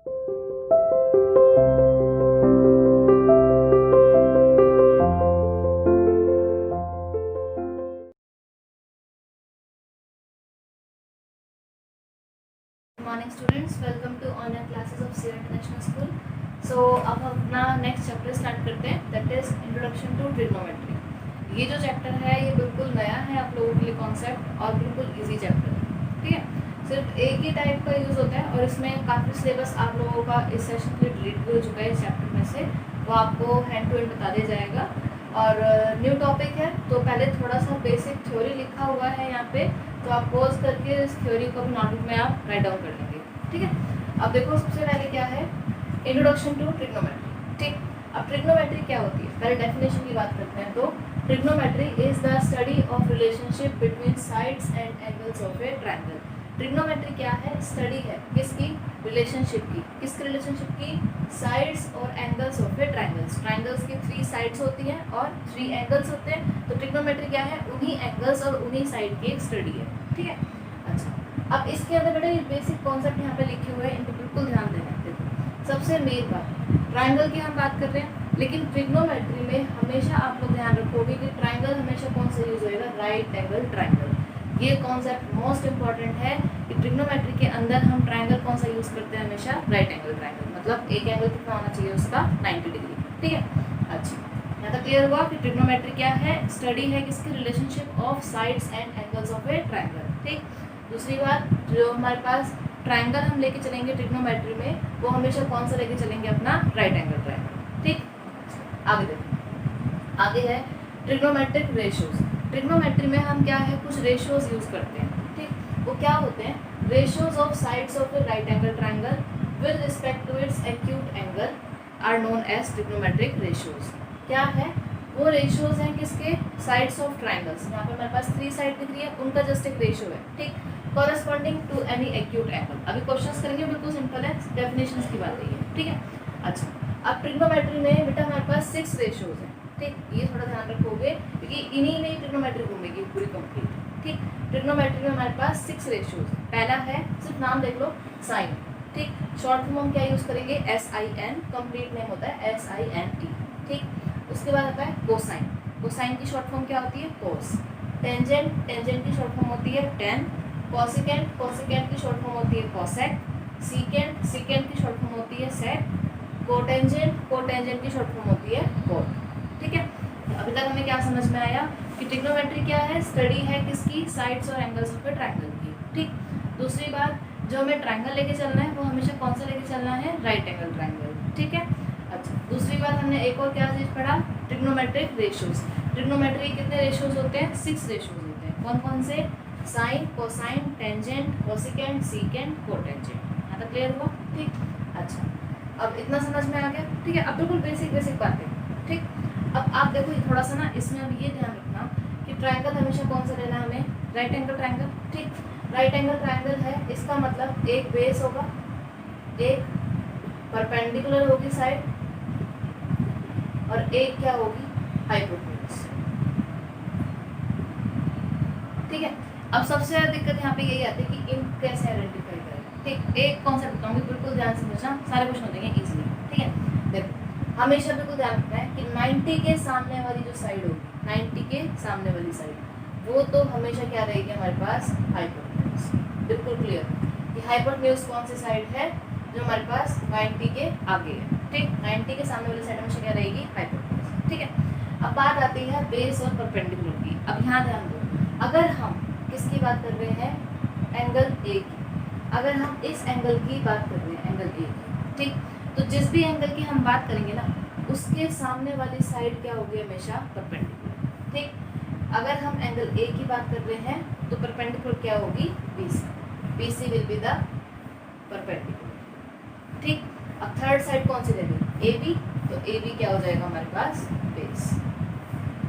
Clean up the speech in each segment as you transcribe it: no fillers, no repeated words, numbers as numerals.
Morning students, welcome to online classes of Seer international school. So अब हम अपना next chapter start करते हैं, that is introduction to trigonometry. ये जो चैप्टर है ये बिल्कुल नया है आप लोगों के लिए कॉन्सेप्ट और बिल्कुल इजी चैप्टर है, ठीक है। सिर्फ एक ही टाइप का यूज़ होता है और इसमें काफ़ी सिलेबस आप लोगों का इस सेशन के लिए डिलीट भी हो चुका है इस चैप्टर में से, वो आपको हैंड टू हैंड बता दिया जाएगा। और न्यू टॉपिक है तो पहले थोड़ा सा बेसिक थ्योरी लिखा हुआ है यहाँ पे, तो आप पॉज करके इस थ्योरी को भी नोटबुक में आप राइट डाउन कर लेंगे, ठीक है। अब देखो सबसे पहले क्या है, इंट्रोडक्शन टू ट्रिग्नोमेट्री, ठीक। अब ट्रिग्नोमेट्री क्या होती है, पहले डेफिनेशन की बात करते हैं। तो trigonometry is the study of relationship between sides and angles of A triangle. Trigonometry क्या है, स्टडी है किसकी, रिलेशनशिप की। किसकी रिलेशनशिप की, साइड्स और angles of A triangles. Triangles की 3 साइड्स होती हैं और 3 एंगल्स होते हैं, तो ट्रिग्नोमेट्री क्या है, उन्हीं एंगल्स और उन्हीं साइड की एक स्टडी है, ठीक है। अच्छा, अब इसके अंदर बेटा ये बेसिक कॉन्सेप्ट यहाँ पे लिखे हुए हैं, इनको बिल्कुल ध्यान देना है। देखो सबसे मेन बात, ट्रायंगल की हम बात कर रहे हैं, लेकिन ट्रिग्नोमेट्री में हमेशा आप लोग ध्यान रखोगे कि ट्रायंगल हमेशा कौन सा यूज होएगा, राइट एंगल ट्रायंगल। ये कॉन्सेप्ट मोस्ट इंपॉर्टेंट है कि ट्रिग्नोमेट्री के अंदर हम ट्रायंगल कौन सा यूज करते हैं, हमेशा राइट एंगल ट्रायंगल। मतलब एक एंगल कितना होना चाहिए उसका, 90 डिग्री, ठीक है। अच्छा, यहाँ तक क्लियर हुआ कि ट्रिग्नोमेट्री क्या है, स्टडी है किसकी, relationship of sides and angles of A triangle, ठीक। दूसरी बात, जो हमारे पास ट्रायंगल हम लेके चलेंगे ट्रिग्नोमेट्री में, वो हमेशा कौन सा लेके चलेंगे, अपना राइट एंगल ट्रायंगल, ठीक। आगे देखो, आगे है ट्रिग्नोमेट्रिक रेशियोज। ट्रिग्नोमेट्री में हम क्या है, कुछ रेशियोज यूज करते हैं, ठीक। वो क्या होते हैं, ratios of sides of a right angle triangle with respect to its acute angle are known as trigonometric ratios. क्या है, वो रेशियोज हैं किसके, साइड्स ऑफ ट्रायंगल्स। यहाँ पर हमारे पास 3 साइड दिख रही है, उनका जस्ट एक रेशियो है, ठीक, corresponding to any acute angle. अभी क्वेश्चंस करेंगे, बिल्कुल सिंपल है, डेफिनेशंस की बात है, ठीक है। अच्छा, अब ट्रिग्नोमेट्री में बेटा हमारे पास 6 रेशियोज हैं, ठीक। ये थोड़ा ध्यान रखोगे क्योंकि इन्हीं में ट्रिग्नोमेट्री घूमेगी पूरी कंप्लीट, ठीक। ट्रिग्नोमेट्री में हमारे पास 6 रेशियोज हैं। पहला है, सिर्फ नाम देख लो, साइन, ठीक। शॉर्ट फॉर्म हम क्या यूज करेंगे, SIN, कंप्लीट नेम होता है SINT, ठीक। उसके बाद आता है कोसाइन। कोसाइन की शॉर्ट फॉर्म क्या होती है, कोस। टेंजेंट, टेंजेंट की शॉर्ट फॉर्म होती है टेन। कॉसिकेंट, कॉसिकेंट की शॉर्ट फॉर्म होती है कॉसेक। सीकेंट, सीकेंट की शॉर्ट फॉर्म होती है सेक। कोटेंजेंट, कोटेंजेंट की शॉर्ट फॉर्म होती है कोट, ठीक है। अभी तक हमें क्या समझ में आया कि ट्रिग्नोमेट्री क्या है, स्टडी है किसकी, साइड्स और एंगल्स ऑफ ए ट्रायंगल की, ठीक। दूसरी बात, जो हमें ट्रायंगल लेके चलना है वो हमेशा कौन सा लेके चलना है, राइट एंगल ट्रायंगल, ठीक है। अच्छा, दूसरी बात हमने एक और क्या चीज़ पढ़ा, ट्रिग्नोमेट्रिक रेशियोज। ट्रिग्नोमेट्री कितने रेशियोज होते हैं, 6 रेशियोज होते हैं। कौन कौन से, sine, cosine, tangent, cosecant, secant, cotangent. यहाँ तक क्लियर हुआ, ठीक। अच्छा, अब इतना समझ में आ गया, ठीक है। अब बिल्कुल बेसिक बेसिक बातें, ठीक। अब आप देखो ये थोड़ा सा ना, इसमें अब ये ध्यान रखना कि ट्रायंगल हमेशा कौन सा लेना है हमें, राइट एंगल ट्रायंगल, ठीक। राइट एंगल ट्रायंगल है, इसका मतलब एक बेस होगा, एक परपेंडिकुलर होगी साइड, और एक क्या होगी, हाइपोटेन्यूज, ठीक है। अब सबसे ज़्यादा दिक्कत यहाँ पे यही आती है कि इन कैसे आइडेंटिफाई करें, ठीक। एक कॉन्सेप्ट बताऊंगी, बिल्कुल ध्यान से समझना, सारे क्वेश्चन हो जाएंगे इजीली, ठीक है। देखो हमेशा बिल्कुल ध्यान रखना है कि 90 के सामने वाली जो साइड होगी, 90 के सामने वाली साइड, वो तो हमेशा क्या रहेगी हमारे पास, हाइपोटेन्यूज। बिल्कुल क्लियर कि हाइपोटेन्यूज कौन सी साइड है, जो हमारे पास 90 के आगे है, ठीक। 90 के सामने वाली साइड हमेशा क्या रहेगी, हाइपोटेन्यूज, ठीक है। अब बात आती है बेस और परपेंडिकुलर की। अब यहाँ ध्यान दो, अगर हम किसकी बात कर रहे हैं, एंगल ए की, अगर हम इस एंगल की बात कर रहे हैं, एंगल ए की, ठीक, तो जिस भी एंगल की हम बात करेंगे ना, उसके सामने वाली साइड क्या होगी, हमेशा परपेंडिकुलर, ठीक। अगर हम एंगल ए की बात कर रहे हैं तो परपेंडिकुलर क्या होगी, BC। BC will be the perpendicular, ठीक। अब थर्ड साइड कौन सी लेंगे, AB, तो AB क्या हो जाएगा हमारे पास, बेस।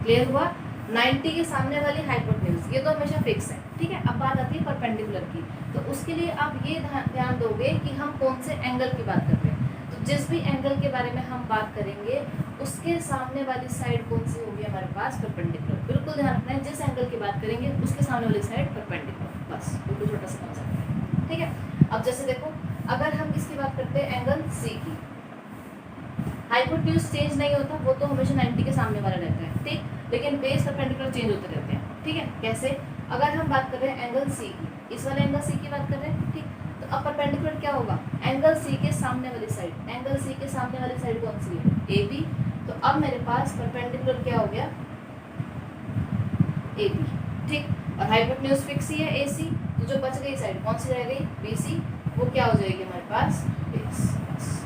क्लियर हुआ, 90 के सामने वाली हाइपोटेन्यूज, ये तो हमेशा फिक्स है, ठीक है। अब बात आती है परपेंडिकुलर की, तो उसके लिए आप ये ध्यान दोगे कि हम कौन से एंगल की बात कर रहे हैं। तो जिस भी एंगल के बारे में हम बात करेंगे, उसके सामने वाली साइड कौन सी होगी हमारे पास, परपेंडिकुलर। बिल्कुल ध्यान रखना है, जिस एंगल की बात करेंगे उसके सामने वाली साइड परपेंडिकुलर, बस बिल्कुल छोटा सा कॉन्सेप्ट है, ठीक है। अब जैसे देखो अगर हम इसकी बात करते हैं एंगल सी की, हाइपोटेन्यूज चेंज नहीं होता, वो तो हमेशा 90 के सामने वाला रहता है, ठीक, लेकिन बेस परपेंडिकुलर चेंज होते रहते हैं, ठीक है। कैसे? अगर हम बात कर रहे हैं एंगल सी की, इस वाले एंगल सी की बात कर रहे हैं, ठीक, तो अब परपेंडिकुलर क्या होगा? एंगल सी के सामने वाली साइड, एंगल सी के सामने वाली साइड कौन सी है? A B. तो अब मेरे पास परपेंडिकुलर क्या हो गया? ए बी, ठीक। और हाइपोटेन्यूज फिक्स ही है ए सी, तो जो बच गई साइड कौन सी रह गई? बी सी, वो क्या हो जाएगी हमारे पास? बेस।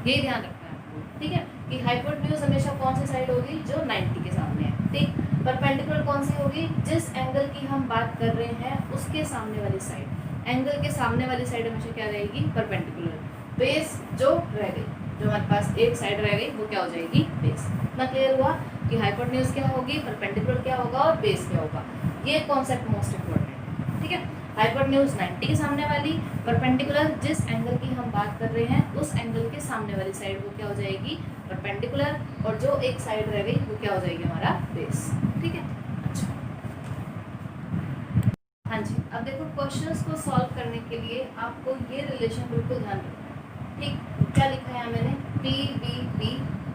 ये ध्यान रखना है आपको, ठीक है, कि हाइपोटेन्यूज हमेशा कौन सी साइड होगी? जो 90 के सामने है, ठीक। परपेंडिकुलर कौन सी होगी? जिस एंगल की हम बात कर रहे हैं उसके सामने वाली साइड, एंगल के सामने वाली साइड हमेशा क्या रहेगी? परपेंडिकुलर। बेस जो रह गई, जो हमारे पास एक साइड रह गई, वो क्या हो जाएगी? बेस। इतना क्लियर हुआ कि हाइपोटेन्यूज क्या होगी, परपेंडिकुलर क्या होगा और बेस क्या होगा। ये कॉन्सेप्ट मोस्ट इंपॉर्टेंट है, ठीक है। हाइपोटेन्यूज 90 के सामने वाली, परपेंडिकुलर जिस एंगल की हम बात कर रहे हैं उस एंगल के सामने वाली साइड, वो क्या हो जाएगी? परपेंडिकुलर। और जो एक साइड रह गई वो क्या हो जाएगी? हमारा बेस, ठीक है। अच्छा, हाँ जी, अब देखो क्वेश्चंस को सॉल्व करने के लिए आपको ये रिलेशन बिल्कुल ध्यान रखना है, ठीक। क्या लिखा है यहाँ मैंने? P B P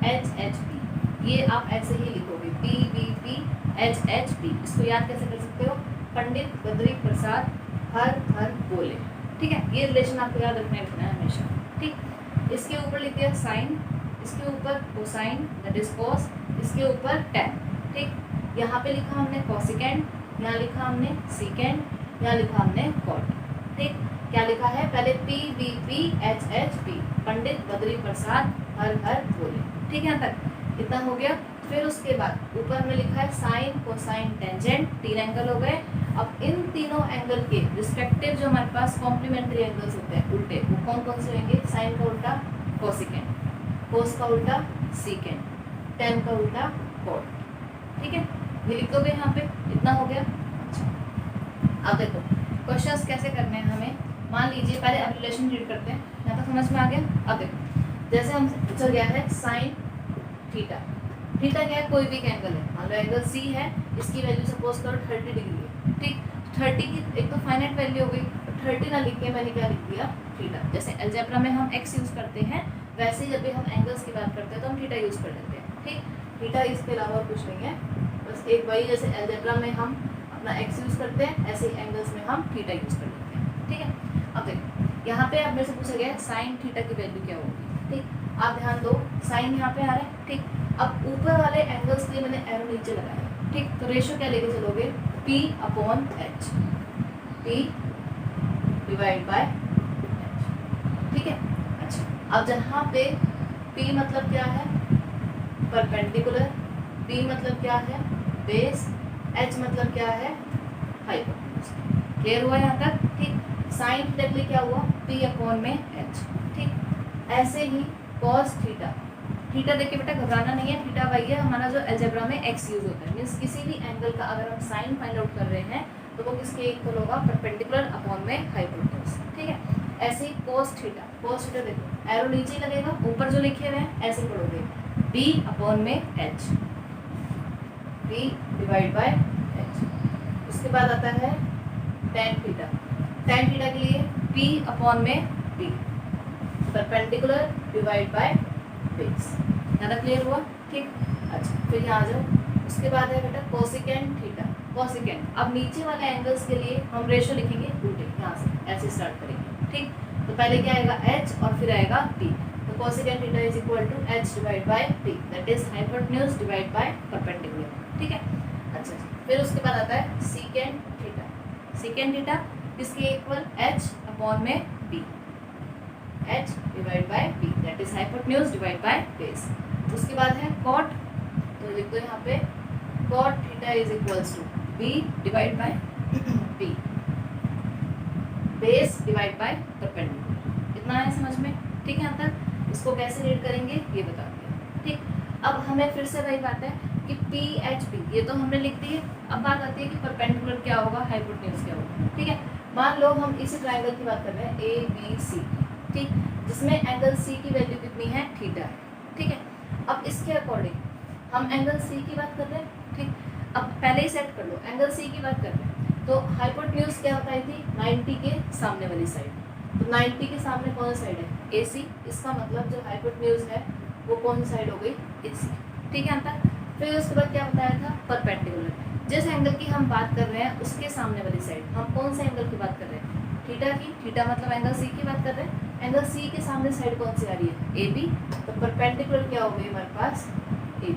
H H P, ये आप ऐसे ही लिखोगे, P B P H H P. इसको याद कैसे कर सकते हो? पंडित बद्री प्रसाद हर हर बोले, ठीक है। ये रिलेशन आपको याद रखना है हमेशा, ठीक। इसके ऊपर लिख दिया साइन, इसके ऊपर कोसाइन दैट इज कॉस, इसके ऊपर टैन, ठीक। यहाँ पे लिखा हमने कॉसिकेंड, यहाँ लिखा हमने सीकेंड, यहाँ लिखा हमने कॉट, ठीक। क्या लिखा है? पहले P B P H H P, Pandit Badri Prasad हर हर बोले, ठीक है। यहाँ तक इतना हो गया। फिर उसके बाद ऊपर में लिखा है साइन कोसाइन टेंजेंट, 3 एंगल हो गए। अब इन तीनों एंगल के रिस्पेक्टिव जो हमारे पास कॉम्प्लीमेंट्री एंगल्स होते हैं उल्टे, वो कौन कौन से होंगे? साइन का उल्टा कोसिकेंड, कोस का उल्टा सीकेंड, टेन का उल्टा कॉट, ठीक है। ये लिख दोगे यहाँ पे, इतना हो गया। अच्छा, अब देखो क्वेश्चंस कैसे करने हैं हमें। मान लीजिए पहले अब रिलेशन रीड करते हैं, यहाँ तक समझ में आ गया। अब देखो जैसे हमसे पूछा गया है साइन थीटा, थीटा क्या है? कोई भी एंगल है, मान लो एंगल सी है, इसकी वैल्यू सपोज करो 30 डिग्री है, ठीक। 30 की एक तो फाइनाइट वैल्यू हो गई, 30 ना लिख के मैंने क्या लिख दिया? थीटा। जैसे अलजेब्रा में हम एक्स यूज़ करते हैं, वैसे ही जब भी हम एंगल्स की बात करते हैं तो हम थीटा यूज़ कर लेते हैं, ठीक। थीटा इसके अलावा कुछ नहीं है, बस एक वही जैसे अलजेब्रा में हम अपना एक्स यूज़ करते हैं, ऐसे ही एंगल्स में हम थीटा यूज़ कर लेते हैं, ठीक है। अब देखो यहाँ पे अब मेरे से पूछा गया है साइन थीटा की वैल्यू क्या होगी, ठीक। आप ध्यान दो, साइन यहाँ पे आ रहा है, ठीक। अब ऊपर वाले एंगल्स के लिए मैंने एरो नीचे लगाया, ठीक। तो रेशियो क्या लेके चलोगे? P upon H, P divide by H, ठीक है। अच्छा, अब जहाँ पे P मतलब क्या है? परपेंडिकुलर, B मतलब क्या है? बेस, H मतलब क्या है? हाइपोटेन्यूज। क्लियर हुआ यहाँ तक, ठीक। साइन थीटा के लिए क्या हुआ? P अपॉन में H, ठीक। ऐसे ही कॉस थीटा, थीटा देखिए बेटा घबराना नहीं है, थीटा वही है हमारा जो अलजेब्रा में एक्स यूज होता है, मीन्स किसी भी एंगल का अगर हम साइन फाइंड आउट कर रहे हैं तो वो किसके इक्वल होगा? परपेंडिकुलर अपॉन में हाइपोटेन्यूज, ठीक है। ऐसे ही कोस थीटा, कोस थीटा देखो एरो नीचे ही लगेगा, ऊपर जो लिखे हुए हैं ऐसे पढ़ोगे, बी अपॉन में H, B divide by H. उसके बाद आता है टेन थीटा, टेन थीटा के लिए पी अपॉन में B, perpendicular divide by base. ज़्यादा क्लियर हुआ, ठीक। अच्छा, फिर यहाँ आ जाओ। उसके बाद है बेटा कोसिकेंड थीटा, कोसिकेंड। अब नीचे वाले एंगल्स के लिए हम रेशियो लिखेंगे उल्टे, यहाँ से ऐसे स्टार्ट करेंगे, ठीक। तो पहले क्या आएगा? एच और फिर आएगा पी। तो cosecant theta is equal to H divide by P, that is hypotenuse divide by perpendicular, ठीक है। अच्छा, फिर उसके बाद आता है सीकेंड थीटा, सीकेंड थीटा किसके इक्वल? एच अपॉन में B, h divide by b, that is hypotenuse divide by base. उसके बाद है कॉट, तो लिख दो यहाँ पे cot theta is equals to b divide by b, base divide by perpendicular. इतना है समझ में, ठीक है। यहाँ तक इसको कैसे रीड करेंगे ये बता दिया, ठीक। अब हमें फिर से वही बात है कि पी एच पी ये तो हमने लिख दी है। अब बात आती है कि परपेंडिकुलर क्या होगा, हाइपोटेन्यूज क्या होगा, ठीक है। मान लो हम इसी ट्राइंगल की बात कर रहे हैं ए बी सी, ठीक, जिसमें एंगल सी की वैल्यू कितनी है? थीटा है, ठीक है। अब इसके अकॉर्डिंग हम एंगल सी की बात कर रहे हैं, ठीक। अब पहले ही सेट कर लो, एंगल सी की बात कर रहे हैं तो हाइपोटेन्यूज क्या बताई थी? 90 के सामने वाली साइड, तो 90 के सामने कौन सा साइड है, AC। इसका मतलब जो हाइपोटेन्यूज है वो कौन सी साइड हो गई, AC। ठीक है अंतर। फिर उसके बाद क्या बताया था, परपेंडिकुलर। जिस एंगल की हम बात कर रहे हैं उसके सामने वाली साइड, हम कौन से एंगल की बात कर रहे हैं, थीटा की। थीटा मतलब एंगल C की बात कर रहे हैं। एंगल C के सामने साइड कौन सी आ रही है, AB। तो परपेंडिकुलर क्या हो गई हमारे पास, AB।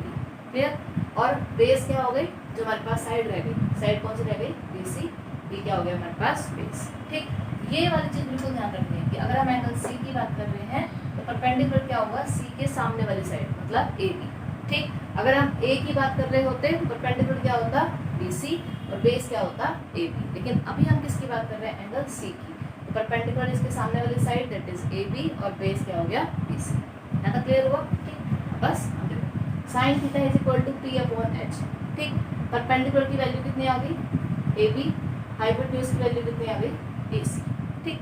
क्लियर। और बेस क्या हो गई, जो हमारे पास साइड रह गई, साइड कौन सी रह गई, BC। ये क्या हो गया हमारे पास, बेस। ठीक, ये वाली चीज बिल्कुल ध्यान रखनी है कि अगर हम एंगल C की बात कर रहे हैं तो परपेंडिकुलर क्या होगा, C के सामने वाली साइड मतलब AB। ठीक, अगर हम A की बात कर रहे होते तो परपेंडिकुलर क्या होता, BC, और बेस क्या होता, AB। लेकिन अभी हम किसकी बात कर रहे हैं, एंगल C की। तो परपेंडिकुलर इसके सामने वाली साइड दैट इज AB, और बेस क्या हो गया, BC। है ना, क्लियर हुआ। ठीक, बस sine theta is equal to P upon H। ठीक, परपेंडिकुलर की वैल्यू कितनी आ गई, AB, हाइपोटेन्यूज की वैल्यू कितनी आ गई, AC। ठीक,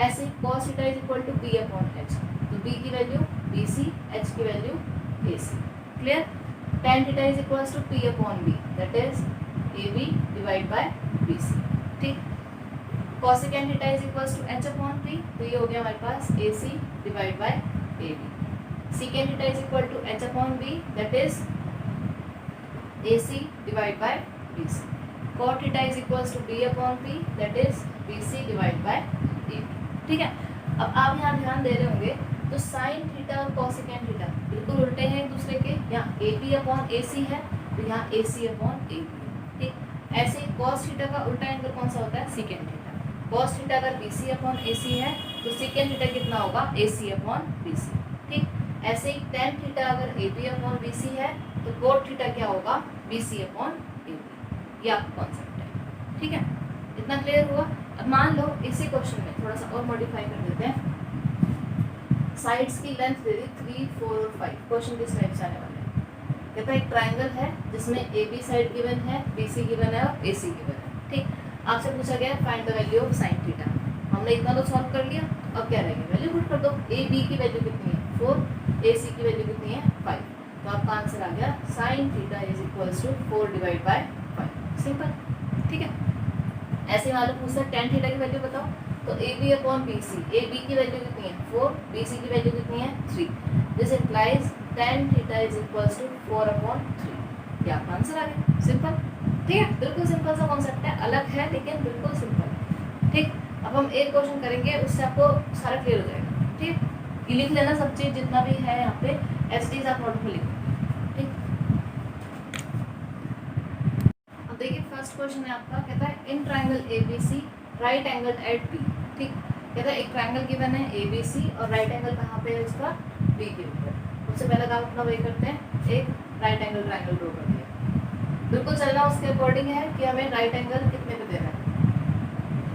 ऐसे cos theta is equal to P upon H। तो B की वैल्यू BC, H की value AC। Clear. tan theta is equal to P upon B that is AB divide by BC। ठीक, cosecant theta is equal to H upon P। तो ये हो गया हमारे पास AC divide by AB। secant theta is equal to H upon B that is AC divide by BC। cot theta is equal to B upon P that is BC divide by AB। ठीक है। अब आप यहाँ ध्यान दे रहे होंगे तो sine theta और cosecant थीटा बिल्कुल उल्टे हैं एक दूसरे के। यहाँ AB अपॉन AC है तो यहाँ AC अपॉन AB। ठीक, ऐसे ही cos थीटा का उल्टा एंगल कौन सा होता है, secant थीटा। cos थीटा अगर BC अपॉन AC है तो secant थीटा कितना होगा, AC अपॉन BC। ठीक, ऐसे ही tan थीटा अगर AB अपॉन BC है तो cot थीटा क्या होगा, BC अपॉन AB। ये आपका कॉन्सेप्ट है। ठीक है, इतना क्लियर हुआ। अब मान लो इसी क्वेश्चन में थोड़ा सा और मॉडिफाई कर देते हैं। साइड्स की लेंथ दे दी 3, 4 और 5। क्वेश्चन किस टाइप से आने वाले हैं, कहता है एक ट्राइंगल है जिसमें AB साइड गिवन है, BC गिवन है और AC गिवन है। ठीक, आपसे पूछा गया find the value of sine theta. हमने इतना तो सॉल्व कर लिया, अब क्या रहेगा, वैल्यू पुट कर दो। AB की वैल्यू कितनी है 4, AC की वैल्यू कितनी है 5। तो आपका आंसर आ गया sine theta is equal to 4 divide by 5। Simple. ठीक है, ऐसे मालूम पूछता है tan थीटा की वैल्यू बताओ। तो AB अपॉन BC, AB की वैल्यू कितनी है 4, BC की वैल्यू कितनी है 3। This implies tan theta is equal to 4 upon 3। ये आपका आंसर आ गया। सिंपल। ठीक है, बिल्कुल सिंपल सा कॉन्सेप्ट है, अलग है लेकिन बिल्कुल सिंपल है। ठीक, अब हम एक क्वेश्चन करेंगे उससे आपको सारा क्लियर हो जाएगा। ठीक, ये लिख लेना सब चीज़ जितना भी है यहाँ पे, STs आप नोट में लिखो। ठीक, अब देखिए फर्स्ट क्वेश्चन है आपका, कहता है in triangle ABC right angle at B। ठीक, कहता है एक ट्राइंगल गिवन है ABC और राइट एंगल कहाँ पे है उसका, B के ऊपर। सबसे पहले काम अपना वही करते हैं, एक राइट एंगल ट्राइंगल ड्रॉ कर दिया। बिल्कुल चलना उसके अकॉर्डिंग है कि हमें राइट एंगल कितने पे देना है।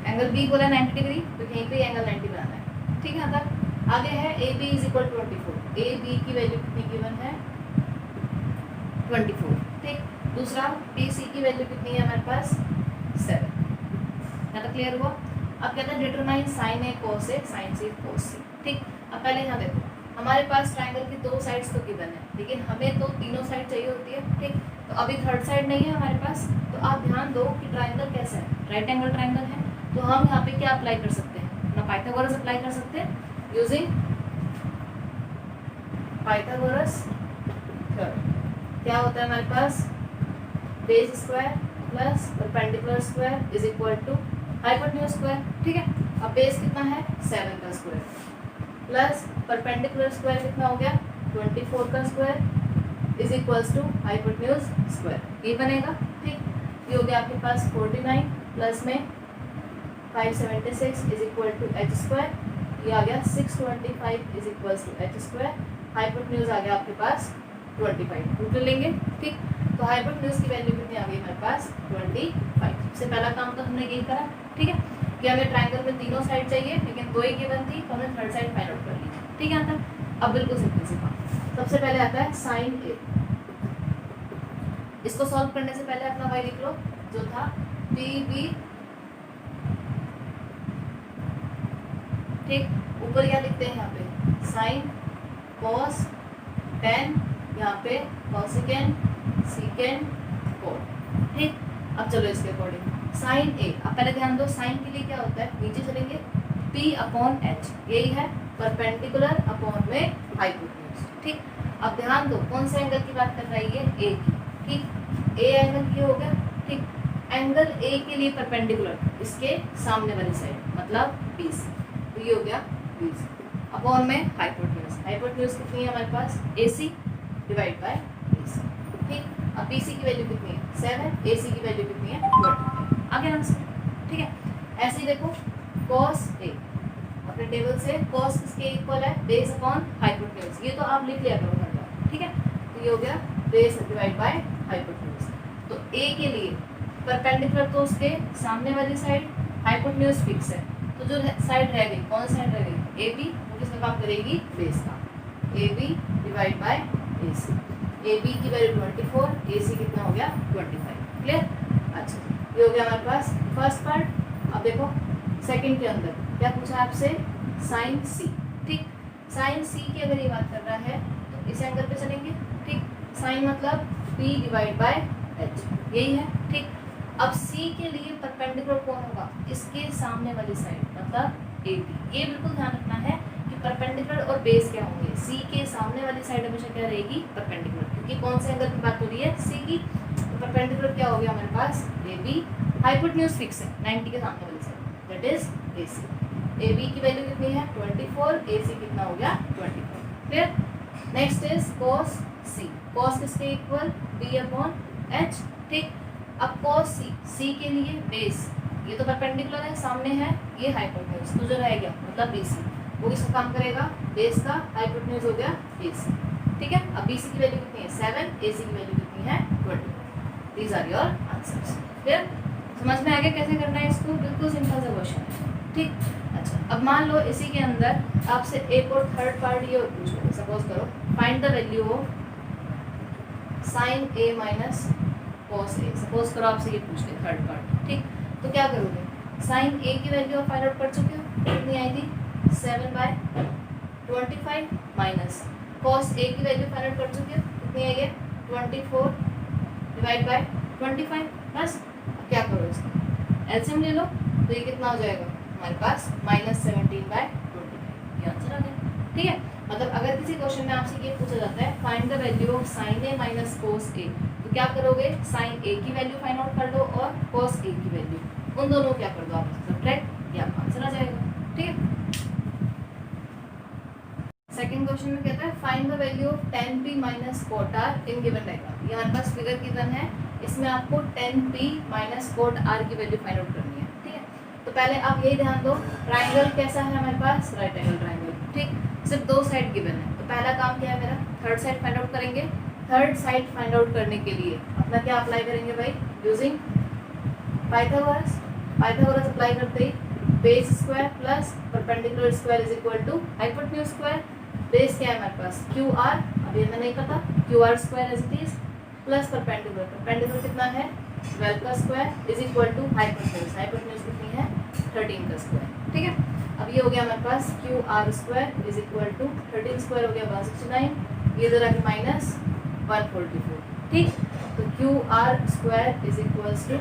एंगल B बोला 90 डिग्री, तो कहीं पे एंगल 90 बनाना है। ठीक है, तब आगे है AB इज इक्वल 24। AB की वैल्यू कितनी गिवन है 24। ठीक, दूसरा BC की वैल्यू कितनी है हमारे पास 7। है तो क्लियर हुआ। अब कहते हैं determine sine A cos A sine C cos C। ठीक, अब पहले यहाँ देखो हमारे पास ट्राइंगल की 2 साइड्स तो गिवन है लेकिन हमें तो तीनों साइड चाहिए होती है। ठीक, तो अभी थर्ड साइड नहीं है हमारे पास। तो आप ध्यान दो कि ट्राइंगल कैसा है, राइट एंगल ट्राइंगल है। तो हम यहाँ पे क्या अप्लाई कर सकते हैं, अपना पाइथागोरस अप्लाई कर सकते हैं यूजिंग पाइथागोरस थ्योरम। क्या होता है हमारे पास, base square plus perpendicular square is equal to hypotenuse square. ठीक है, अब बेस कितना है 7 का स्क्वायर प्लस परपेंडिकुलर स्क्वायर कितना हो गया 24 का square is equals to hypotenuse square. ये बनेगा। ठीक, ये हो गया आपके पास 49 प्लस में 576 is equal to h square. ये आ गया 625 is equals to h square. Hypotenuse आ गया आपके पास 25। टोटल लेंगे। ठीक, तो हाइपोटेन्यूज की वैल्यू कितनी आ गई हमारे पास 25। सबसे पहला काम तो हमने यही करा। ठीक है, कि हमें ट्राइंगल में तीनों साइड चाहिए लेकिन 2 ही गिवन थी तो हमने थर्ड साइड फाइंड आउट कर ली। ठीक है, आता अब बिल्कुल सिंपल सी बात। सबसे पहले आता है साइन A। इसको सॉल्व करने से पहले अपना y लिख लो जो था PB। ठीक, ऊपर क्या लिखते हैं यहाँ पे साइन कॉस टेन, यहाँ पे कॉसेकेंट सीकेंट कोट। ठीक, अब चलो इसके अकॉर्डिंग साइन A। अब पहले ध्यान दो साइन के लिए क्या होता है, नीचे चलेंगे P अपॉन H, यही है परपेंडिकुलर अपॉन में हाइपोटेन्यूज। ठीक, अब ध्यान दो कौन से एंगल की बात कर रहा है ये, A की। ठीक, A एंगल ये हो गया। ठीक, एंगल A के लिए परपेंडिकुलर इसके सामने वाली साइड मतलब BC, तो ये हो गया BC अपॉन में हाइपोटेन्यूज। हाइपोटेन्यूज कितनी है हमारे पास, AC डिवाइड बाय BC। ठीक, अब BC की वैल्यू कितनी है 7, AC की वैल्यू कितनी है 25। आगे आंसर। ठीक है, ऐसे ही देखो cos A, अपने टेबल से cos किसके इक्वल है, बेस अपॉन हाइपोटेन्यूज। ये तो आप लिख लिया करो हर बार। ठीक है, तो ये हो गया बेस डिवाइड बाय हाइपोटेन्यूज। तो A के लिए परपेंडिकुलर तो उसके सामने वाली साइड, हाइपोटेन्यूज फिक्स है, तो जो साइड रह गई कौन साइड रह गई, AB, वो किसका काम करेगी, बेस का। AB divide bye AC, AB की वैल्यू 24, AC कितना हो गया 25। क्लियर? अच्छा, ये हो गया हमारे पास फर्स्ट पार्ट। अब देखो सेकंड के अंदर क्या पूछा आपसे, साइन C। ठीक, साइन C की अगर ये बात कर रहा है तो इस एंगल पे चलेंगे। ठीक, साइन मतलब P डिवाइड बाय H, यही है। ठीक, अब C के लिए परपेंडिकुलर कौन होगा, इसके सामने वाली साइड मतलब AB। ये बिल्कुल ध्यान रखना है कि परपेंडिकुलर और बेस क्या होंगे, C के सामने वाली साइड हमेशा क्या रहेगी, परपेंडिकुलर, क्योंकि कौन से एंगल की बात हो रही है, C की। तो परपेंडिकुलर क्या हो गया हमारे पास, AB, हाइपोटेन्यूज फिक्स है 90 के सामने वाली side, that is AC। AB की वैल्यू कितनी है 24, AC कितना हो गया 24। Clear? Next is cos C। cos किसके इक्वल, B अपॉन H। ठीक, अब cos C के लिए बेस, ये तो परपेंडिकुलर है सामने है, ये हाइपोटेन्यूज, तो जो रह गया मतलब BC, वो किसका काम करेगा, बेस का। हाइपोटेन्यूज हो गया BC। ठीक है, अब BC की वैल्यू कितनी है 7, AC की वैल्यू कितनी है 20। These are your answers. Clear? समझ में आ गया कैसे करना है इसको, बिल्कुल सिंपल सा क्वेश्चन है। ठीक, अच्छा, अब मान लो इसी के अंदर आपसे एक और थर्ड पार्ट ये और पूछ लो, सपोज करो find the value of sine A minus cos A। Suppose करो आपसे ये पूछ ले थर्ड पार्ट। ठीक, तो क्या करोगे, साइन A की वैल्यू आप फाइंड आउट कर चुके हो, कितनी आई थी 7/25 माइनस cos A की वैल्यू फाइंड आउट कर चुके हो, कितनी आई है 24 डिवाइड बाय 25। बस अब क्या करो, इसका एलसीएम ले लो, तो ये कितना हो जाएगा हमारे पास -17/25। ये आंसर आ गया। ठीक है, मतलब अगर किसी क्वेश्चन में आपसे ये पूछा जाता है find the value of sine A minus cos A, तो क्या करोगे, साइन A की वैल्यू फाइंड आउट कर दो और cos A की वैल्यू, उन दोनों क्या कर दो आप सब्ट्रैक्ट, ये आपका आंसर आ जाएगा। ठीक है, सेकंड क्वेश्चन में कहता है find the value of tan P minus cot R in given diagram. ये हमारे पास फिगर गिवन है, इसमें आपको tan P minus cot R की वैल्यू फाइंड आउट करनी है। ठीक है, तो पहले आप यही ध्यान दो, ट्राइंगल कैसा है हमारे पास, राइट एंगल ट्राइंगल। ठीक, सिर्फ दो साइड गिवन है, तो पहला काम क्या है मेरा, थर्ड साइड फाइंड आउट करेंगे। थर्ड साइड फाइंड आउट करने के लिए अपना क्या अप्लाई करेंगे भाई, यूजिंग पाइथागोरस। पाइथागोरस अप्लाई करते ही base square plus perpendicular square is equal to hypotenuse square. Base क्या है हमारे पास QR, अब ये हमें नहीं पता, QR square as it is plus perpendicular, perpendicular कितना है 12 का square is equal to hypotenuse, hypotenuse कितनी है 13 का स्क्वायर। ठीक है, अब ये हो गया हमारे पास QR square is equal to 13 square हो गया 169, ये इधर आके माइनस 144। ठीक, तो QR square is equals to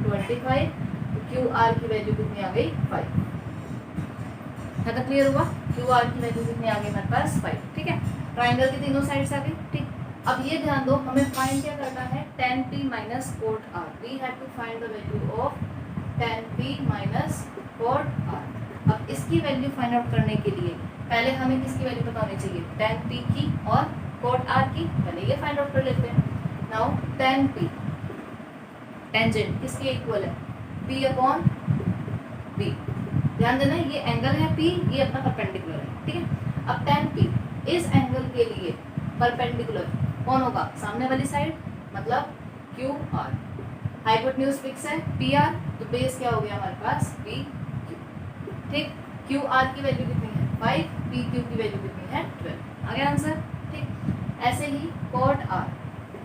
25, तो QR की वैल्यू कितनी आ गई 5। तो क्लियर हुआ, QR की वैल्यू कितनी आ गई हमारे पास 5। ठीक है, ट्राइंगल की तीनों साइड्स आ गई। ठीक, अब ये ध्यान दो हमें फाइंड क्या करना है, tan P minus cot R। We have to find the value of tan P minus cot R। अब इसकी वैल्यू फाइंड आउट करने के लिए पहले हमें किसकी वैल्यू पता होनी चाहिए, tan P की और cot R की। पहले ये फाइंड आउट कर लेते हैं। नाउ tan P, टेंजेंट किसके इक्वल है, P अपॉन B। ध्यान देना ये एंगल है P, ये अपना परपेंडिकुलर है। ठीक है, अब tan P इस एंगल के लिए परपेंडिकुलर कौन होगा, सामने वाली साइड मतलब QR। हाइपोटेन्यूज फिक्स है PR, तो बेस क्या हो गया हमारे पास PQ। ठीक, QR की वैल्यू कितनी है 5, PQ की वैल्यू कितनी है 12। आ गया आंसर। ठीक, ऐसे ही cot R,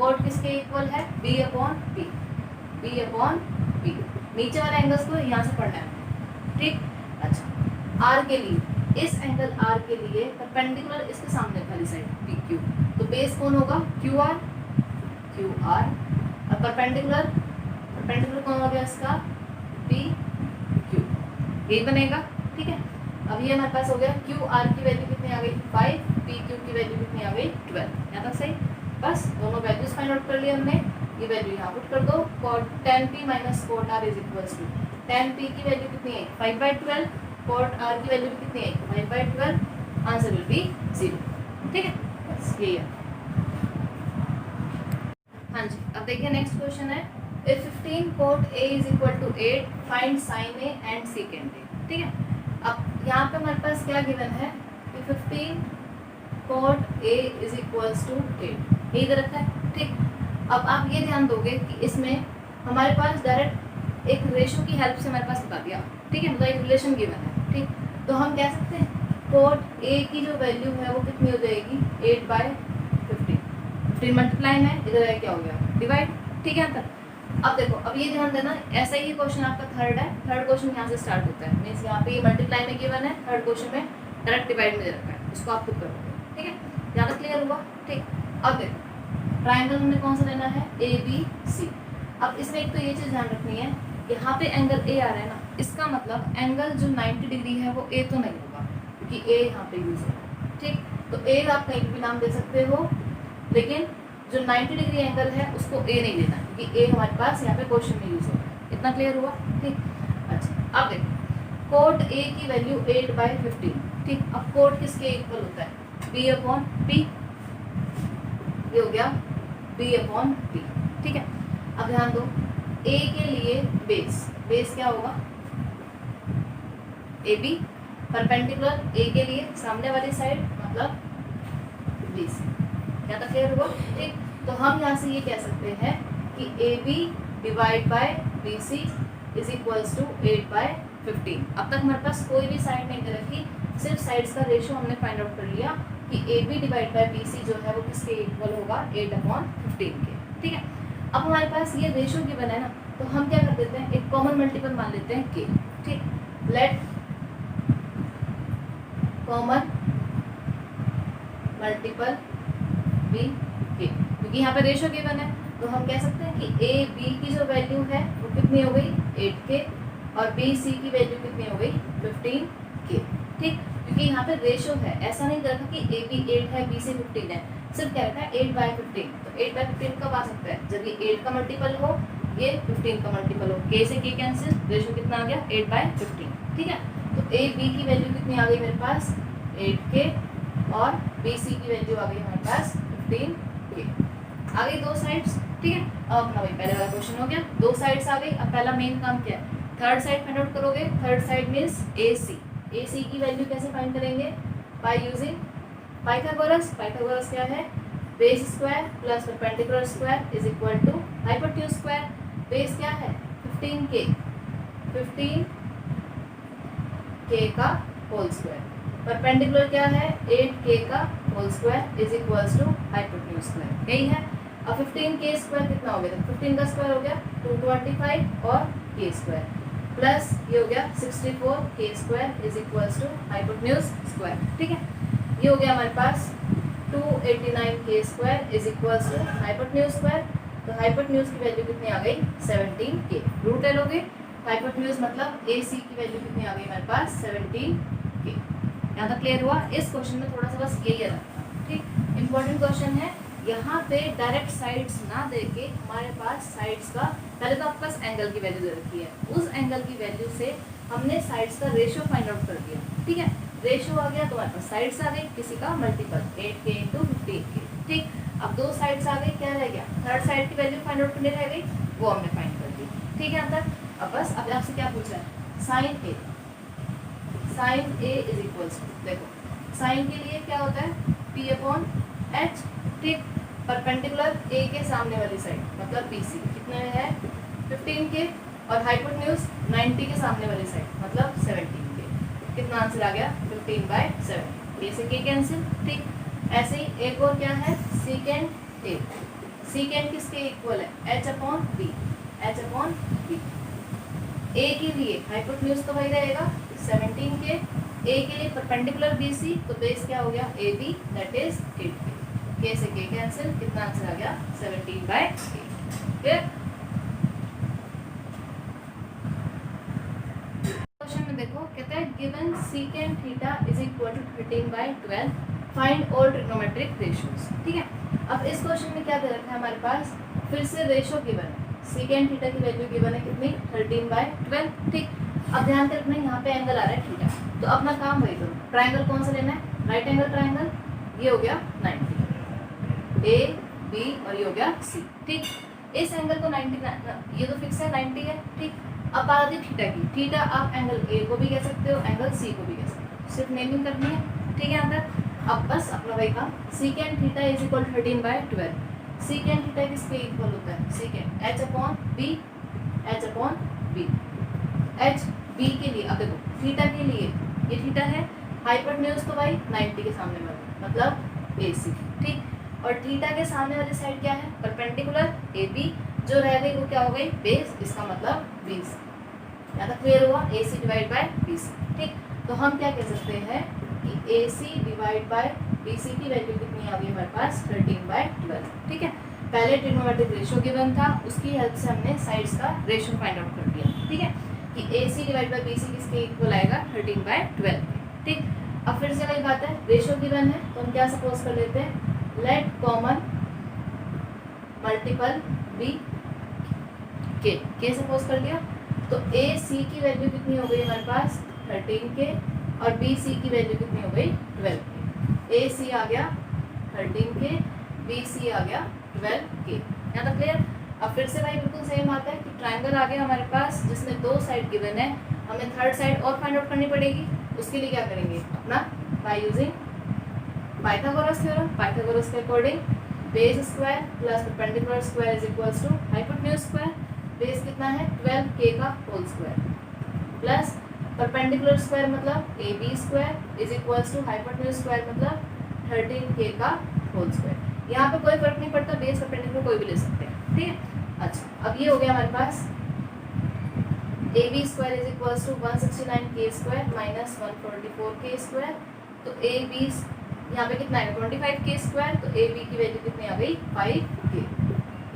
cot किसके इक्वल है B upon P, B upon P। नीचे वाले एंगल्स को यहाँ से पढ़ना है। ठीक, अच्छा, R के लिए इस एंगल R के लिए परपेंडिकुलर इसके सामने वाली साइड PQ, तो बेस कौन होगा QR, और परपेंडिकुलर कौन हो गया इसका PQ, यही बनेगा। ठीक है, अब ये हमारे पास हो गया क्यू आर की वैल्यू कितनी आ गई 5, पी क्यू की वैल्यू कितनी आ गई 12। यहाँ तक सही। बस दोनों वैल्यूज फाइंड आउट कर लिए हमने। ये वैल्यू यहाँ पुट कर दो। cot 10p minus cot r is equals to 10p की वैल्यू कितनी है 5/12, cot r की वैल्यू कितनी है 5/12। Answer will be 0। ठीक है, बस यही है। हाँ जी, अब देखिए नेक्स्ट क्वेश्चन है if 15 cot a is equal to 8 find sin a and secant a। ठीक है, अब यहाँ पे हमारे पास क्या गिवन है कि 15 cot a is equals to 8, यही दे रखा है। ठीक, अब आप ये ध्यान दोगे कि इसमें हमारे पास डायरेक्ट एक रेशो की हेल्प से हमारे पास बता दिया। ठीक है, मतलब एक रिलेशन गिवन है। ठीक, तो हम कह सकते हैं cot a की जो वैल्यू है वो कितनी हो जाएगी 8/15। 15 मल्टीप्लाई में इधर है क्या हो गया डिवाइड। ठीक है, अंतर। अब देखो, अब ये ध्यान देना, ऐसा ही क्वेश्चन आपका थर्ड है। थर्ड क्वेश्चन यहाँ से स्टार्ट होता है, मीन्स यहाँ पे मल्टीप्लाई में गिवन है, थर्ड क्वेश्चन में डायरेक्ट डिवाइड में दे रखा है, उसको आप खुद करोगे। ठीक है, यहाँ तक क्लियर हुआ। ठीक, अब देखो ट्राइंगल हमने कौन सा लेना है ए बी सी। अब इसमें एक तो ये चीज़ ध्यान रखनी है, यहाँ पे एंगल ए आ रहा है ना, इसका मतलब एंगल जो 90 डिग्री है वो ए तो नहीं होगा, क्योंकि ए यहाँ पे यूज है। ठीक, तो ए आप कहीं भी नाम दे सकते हो, लेकिन जो 90 डिग्री एंगल है उसको ए नहीं देना, क्योंकि ए हमारे पास यहाँ पे क्वेश्चन में यूज होगा। इतना क्लियर हुआ। ठीक, अच्छा अब देखो cot a की वैल्यू 8/15। ठीक, अब cot किसके इक्वल होता है b/p, ये हो गया b/p। ठीक है, अब ध्यान दो a के लिए बेस क्या होगा AB, परपेंडिकुलर a के लिए सामने वाली साइड मतलब BC। क्या तक क्लियर हुआ। ठीक, तो हम यहाँ से ये कह सकते हैं कि AB divide by BC is equals to 8/15। अब तक हमारे पास कोई भी साइड नहीं दे रखी, सिर्फ साइड्स का रेशियो हमने फाइंड आउट कर लिया कि AB डिवाइड बाय BC जो है वो किसके इक्वल होगा 8/15 के। ठीक है, अब हमारे पास ये रेशियो गिवन है ना, तो हम क्या कर देते हैं एक कॉमन मल्टीपल मान लेते हैं k। ठीक, लेट कॉमन मल्टीपल बी के, क्योंकि यहाँ पे रेशियो गिवन है, तो हम कह सकते हैं कि ए बी की जो वैल्यू है वो कितनी हो गई 8k और बी सी की वैल्यू कितनी हो गई 15k। ठीक, क्योंकि यहाँ पे रेशियो है, ऐसा नहीं रखा कि ए बी 8 है बी सी 15 है, सिर्फ क्या रखा है 8/15। तो 8/15 कब आ सकता है जब ये 8 का मल्टीपल हो, ये 15 का मल्टीपल हो, k से k कैंसिल, रेशियो कितना आ गया 8/15। ठीक है, तो ए बी की वैल्यू कितनी आ गई मेरे पास 8k और बी सी की वैल्यू आ गई हमारे पास 15k। आ गई दो साइड्स। ठीक है, अब अपना वही पहले वाला क्वेश्चन हो गया, दो साइड्स आ गई। अब पहला मेन काम क्या है, थर्ड साइड फाइंड आउट करोगे। थर्ड साइड मीन्स AC की वैल्यू कैसे फाइंड करेंगे बाय यूजिंग पाइथागोरस। पाइथागोरस क्या है base square plus perpendicular square is equal to hypotenuse square. Base क्या है 15k का होल स्क्वायर, परपेंडिकुलर क्या है 8k का whole square is equals to hypotenuse square. यही है। अब 15k स्क्वायर कितना हो गया, 15 का स्क्वायर हो गया 225 और k स्क्वायर प्लस ये हो गया 64k square is equals to hypotenuse square. ठीक है, ये हो गया हमारे पास 289k square is equals to hypotenuse square. तो हाइपोटेन्यूज की वैल्यू कितनी आ गई 17k। रूट ले लोगे, हाइपोटेन्यूज मतलब AC की वैल्यू कितनी आ गई हमारे पास 17k। यहाँ तक क्लियर हुआ। इस क्वेश्चन में थोड़ा सा बस यही है। ठीक, इंपॉर्टेंट क्वेश्चन है। यहाँ पे डायरेक्ट साइड्स ना देके हमारे पास साइड्स का, पहले तो आपके पास एंगल की वैल्यू दे रखी है, उस एंगल की वैल्यू से हमने साइड्स का रेशियो फाइंड आउट कर दिया। ठीक है, रेशियो आ गया तो हमारे पास साइड्स आ गई, किसी का मल्टीपल 8k इंटू 15k। ठीक, अब दो साइड्स आ गई, क्या रह गया थर्ड साइड की वैल्यू फाइंड आउट करनी रह गई, वो हमने फाइंड कर दी। ठीक है, अंतर। अब बस अब आपसे क्या पूछा है sine A is equals to, देखो साइन के लिए क्या होता है p/h। ठीक, परपेंडिकुलर a के सामने वाली साइड मतलब BC कितने में है 15k और हाइपोटेन्यूज 90 के सामने वाली साइड मतलब 17k। कितना आंसर आ गया 15/7। k से k कैंसिल। ठीक, ऐसे ही एक और क्या है सेकेंड a। सेकेंड किसके इक्वल है h/b। a के लिए हाइपोटेन्यूज तो वही रहेगा 17k, a के लिए परपेंडिकुलर BC तो बेस क्या हो गया AB that is 8k। k से k कैंसिल, कितना आंसर आ गया 17/8। क्लियर। क्वेश्चन में देखो कहते हैं है given secant theta is equal to 13/12, find all trigonometric ratios. ठीक है, अब इस क्वेश्चन में क्या दे रखा है हमारे पास, फिर से रेशियो गिवन है, सीकेंट थीटा की वैल्यू गिवन है कितनी 13/12। ठीक, अब ध्यान से रखना यहाँ पे एंगल आ रहा है थीटा, तो अपना काम वही करो, ट्राइंगल कौन सा लेना है, राइट एंगल ट्राइंगल, ये हो गया 90, ए बी और ये हो गया सी। ठीक, इस एंगल को 90, ये तो फिक्स है 90 है। ठीक, अब बात आती है थीटा की, थीटा आप एंगल ए को भी कह सकते हो, एंगल सी को भी कह सकते हो, सिर्फ नेमिंग करनी है। ठीक है, यहाँ तक अब बस अपना वही काम, secant theta is equal 13/12, secant theta किसके इक्वल होता है, secant H upon B, H upon B, H B के लिए, अब देखो थीटा के लिए ये थीटा है, हाइपोटेन्यूज तो भाई 90 के सामने वाला मतलब ए सी। ठीक, और थीटा के सामने वाली साइड क्या है, परपेंडिकुलर ए बी, जो रह गई वो क्या हो गई बेस, इसका मतलब बी सी। यहाँ तक क्लियर हुआ, ए सी डिवाइड बाय बी सी। ठीक, तो हम क्या कह सकते हैं कि ए सी डिवाइड बाय बी सी की वैल्यू कितनी आ गई हमारे पास 13/12। ठीक है, पहले ट्रिग्नोमेट्रिक रेशियो गिवन था, उसकी हेल्प से हमने साइड्स का रेशियो फाइंड आउट कर दिया। ठीक है, कि ए सी डिवाइड बाय बी सी किसके इक्वल आएगा 13/12। ठीक, अब फिर से वही बात है, रेशियो गिवन है तो हम क्या सपोज कर लेते हैं, लेट कॉमन मल्टीपल बी के सपोज कर लिया, तो ए सी की वैल्यू कितनी हो गई हमारे पास 13 के, और बी सी की वैल्यू कितनी हो गई 12 के। ए सी आ गया 13 के, बी सी आ गया 12 के। यहाँ तक क्लियर। अब फिर से भाई बिल्कुल सेम आता है कि ट्राइंगल आ गया हमारे पास जिसमें दो साइड गिवन है, हमें थर्ड साइड और फाइंड आउट करनी पड़ेगी। उसके लिए क्या करेंगे, अपना by using Pythagoras theorem, Pythagoras के according base square plus perpendicular square is equals to hypotenuse square. Base कितना है 12k का whole square, plus perpendicular square मतलब A B square is equals to hypotenuse square मतलब 13k का whole square. यहाँ पे कोई फर्क नहीं पड़ता, बेस परपेंडिकुलर कोई भी ले सकते हैं। ठीक है, अच्छा अब ये हो गया हमारे पास A B square is equals to 169k square minus 144k square. तो ए बी यहाँ पे कितना है 25k स्क्वायर, तो ए बी की वैल्यू कितनी आ गई 5k,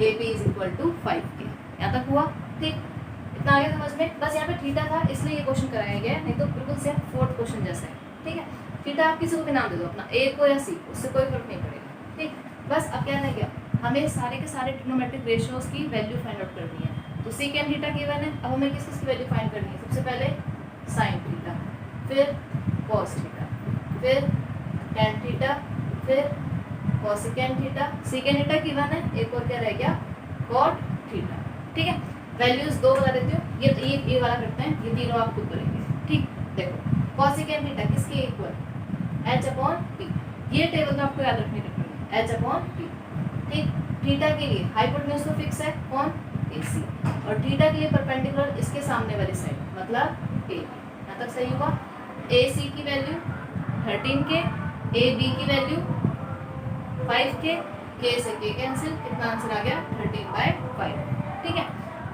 A B is equal to 5k। यहाँ तक हुआ। ठीक, इतना आ गया समझ में। बस यहाँ पे थीटा था इसलिए ये क्वेश्चन कराया गया है, नहीं तो बिल्कुल सेम फोर्थ क्वेश्चन जैसा है। ठीक है, थीटा आप किसी को भी नाम दे दो, अपना ए को या सी को, उससे कोई फर्क नहीं पड़ेगा। ठीक, बस अब क्या रह गया, हमें सारे के सारे ट्रिग्नोमेट्रिक रेशियोज की वैल्यू फाइंड आउट करनी है। तो सीकेंट थीटा गिवन है, अब हमें किस की वैल्यू फाइंड करनी है, सबसे पहले साइन थीटा, फिर कॉस थीटा, फिर टेन थीटा, फिर cosecant theta. Secant theta given है, एक और क्या रह गया कॉट थीटा। ठीक है, वैल्यूज दो बता देती हूँ, ये वाला करते हैं, ये तीनों आप खुद करेंगे। ठीक, देखो कोसेकेंट थीटा किसके इक्वल एच अपॉन पी, ये टेबल तो आपको याद रखनी है, एच अपॉन पी। ठीक, थीटा के लिए हाइपोटेन्यूज तो फिक्स है कौन ए सी, और थीटा के लिए परपेंडिकुलर इसके सामने वाली साइड मतलब ए। यहाँ तक सही हुआ। ए सी की वैल्यू 13k, ए बी की वैल्यू 5k, के से के कैंसिल, कितना आंसर आ गया 13/5। ठीक है,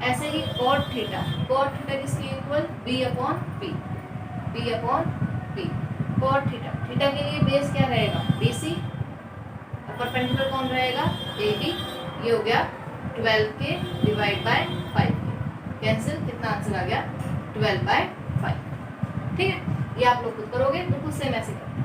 ऐसे ही कॉट थीटा, कॉट थीटा किसके equal B upon P, B upon P. Cot theta, theta के लिए बेस क्या रहेगा बी सी, और परपेंडिकुलर कौन रहेगा ए बी। ये हो गया 12k divide by 5k, cancel, कितना आंसर आ गया 12/5। ठीक है, ये आप लोग खुद करोगे, बिल्कुल सेम ऐसे करो।